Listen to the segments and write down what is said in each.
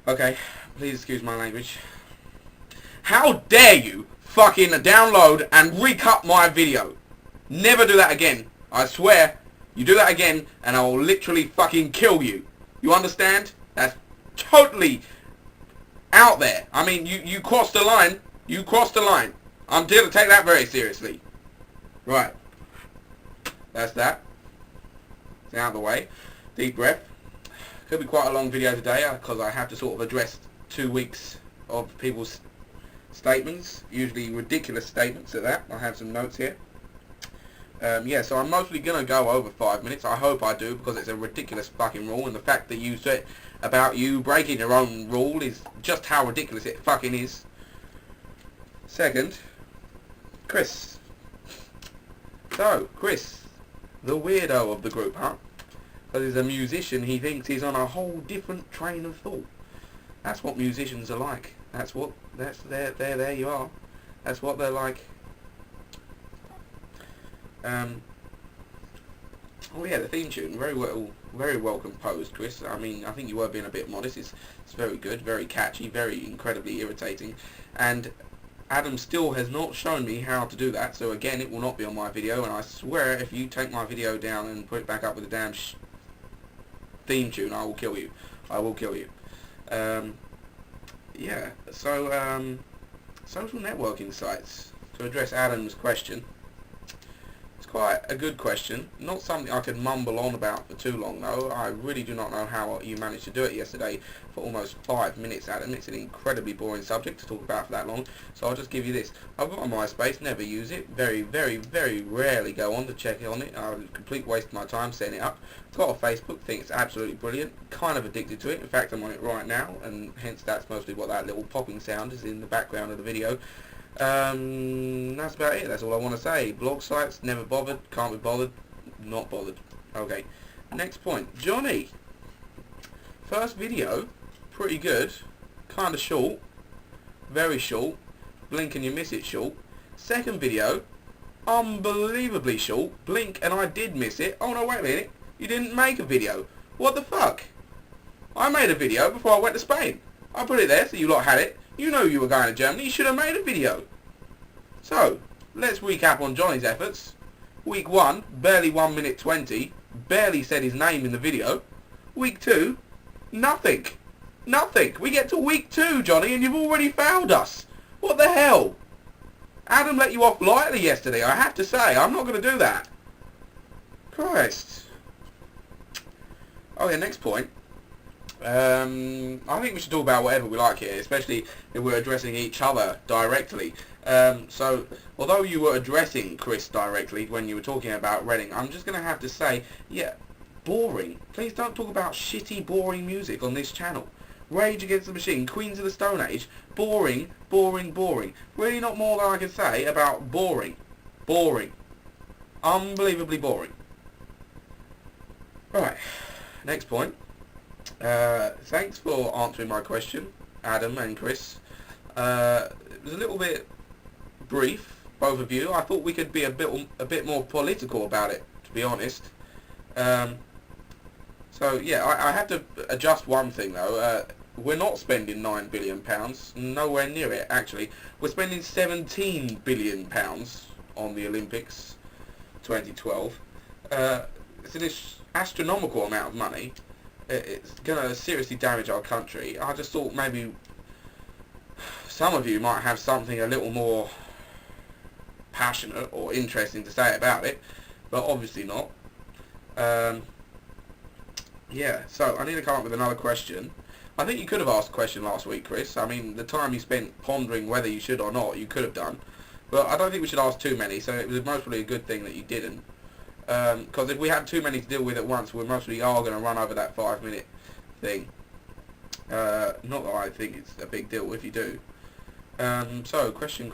Okay, please excuse my language. How dare you fucking download and recut my video? Never do that again. I swear, you do that again and I will literally fucking kill you. You understand? That's totally out there. I mean, you crossed the line. You crossed the line. I'm here to take that very seriously. Right. That's that. It's out of the way. Deep breath. Could be quite a long video today because I have to sort of address 2 weeks of people's statements, usually ridiculous statements at that. I have some notes here. Yeah, so I'm mostly going to go over 5 minutes. I hope I do, because it's a ridiculous fucking rule, and the fact that you said about you breaking your own rule is just how ridiculous it fucking is. Second, Chris. So, Chris, the weirdo of the group, huh? Because he's a musician, he thinks he's on a whole different train of thought. That's what musicians are like. There you are. That's what they're like. Oh yeah, the theme tune, very well composed, Chris. I mean, I think you were being a bit modest. It's very good, very catchy, very incredibly irritating. And Adam still has not shown me how to do that, so again, it will not be on my video, and I swear if you take my video down and put it back up with the damn theme tune, I will kill you. I will kill you. Yeah, so, social networking sites. To address Adam's question, it's quite a good question. Not something I could mumble on about for too long, though. I really do not know how you managed to do it yesterday for almost 5 minutes, Adam. It's an incredibly boring subject to talk about for that long, so I'll just give you this. I've got a MySpace, never use it. Very rarely go on to check on it. I would complete waste of my time setting it up. I've got a Facebook, think it's absolutely brilliant. Kind of addicted to it. In fact, I'm on it right now, and hence that's mostly what that little popping sound is in the background of the video. That's about it. That's all I want to say. Blog sites, never bothered. Can't be bothered. Not bothered. Okay. Next point. Johnny. First video, pretty good. Kind of short. Very short. Blink and you miss it short. Second video, unbelievably short. Blink and I did miss it. Oh no, wait a minute. You didn't make a video. What the fuck? I made a video before I went to Spain. I put it there so you lot had it. You know you were going to Germany, you should have made a video. So, let's recap on Johnny's efforts. Week 1, barely 1 minute 20, barely said his name in the video. Week 2, nothing. Nothing. We get to week 2, Johnny, and you've already found us. What the hell? Adam let you off lightly yesterday, I have to say. I'm not going to do that. Christ. Okay, next point. I think we should talk about whatever we like here, especially if we're addressing each other directly. So, although you were addressing Chris directly when you were talking about Reading, I'm just going to have to say, yeah, boring. Please don't talk about shitty, boring music on this channel. Rage Against the Machine, Queens of the Stone Age, boring, boring, boring. Really not more than I can say about boring. Boring. Unbelievably boring. Right, next point. Thanks for answering my question, Adam and Chris. It was a little bit brief, both of you. I thought we could be a bit more political about it, to be honest. So yeah, I have to adjust one thing though. We're not spending £9 billion, nowhere near it actually. We're spending £17 billion on the Olympics 2012. It's an astronomical amount of money. It's going to seriously damage our country. I just thought maybe some of you might have something a little more passionate or interesting to say about it, but obviously not. Yeah, so I need to come up with another question. I think you could have asked a question last week, Chris. I mean, the time you spent pondering whether you should or not, you could have done. But I don't think we should ask too many, so it was mostly a good thing that you didn't. Because if we had too many to deal with at once, we mostly are going to run over that 5 minute thing. Not that I think it's a big deal if you do. So, question.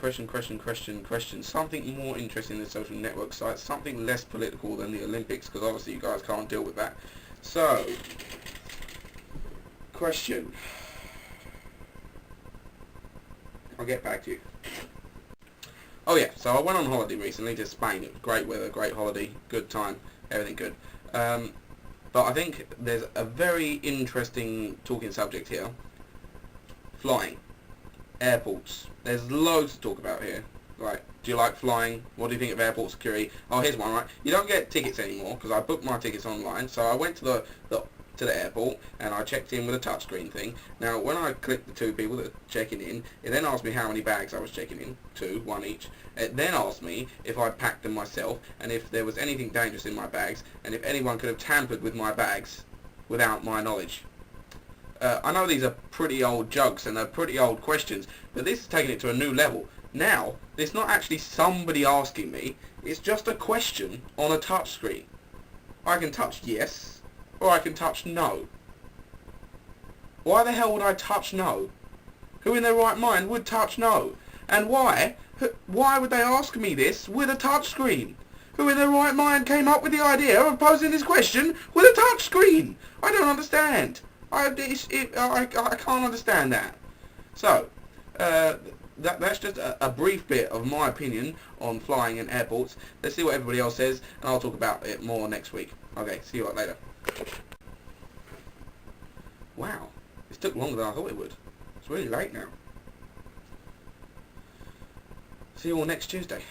Something more interesting than social network sites, something less political than the Olympics, because obviously you guys can't deal with that. So, question. I'll get back to you. Oh yeah, so I went on holiday recently to Spain. It was great weather, great holiday, good time, everything good. But I think there's a very interesting talking subject here. Flying. Airports. There's loads to talk about here. Like, do you like flying? What do you think of airport security? Oh, here's one, right? You don't get tickets anymore, because I booked my tickets online. So I went to the airport, and I checked in with a touchscreen thing. Now, when I clicked the two people that are checking in, it then asked me how many bags I was checking in. 2, 1 each. It then asked me if I'd packed them myself, and if there was anything dangerous in my bags, and if anyone could have tampered with my bags without my knowledge. I know these are pretty old jokes and they're pretty old questions, but this is taking it to a new level. Now, it's not actually somebody asking me, it's just a question on a touchscreen. I can touch yes, or I can touch no. Why the hell would I touch no? Who in their right mind would touch no? And why? Why would they ask me this with a touchscreen? Who in their right mind came up with the idea of posing this question with a touchscreen? I don't understand. I can't understand that. So, that's just a brief bit of my opinion on flying in airports. Let's see what everybody else says, and I'll talk about it more next week. Okay, see you later. Wow, this took longer than I thought it would. It's really late now. See you all next Tuesday.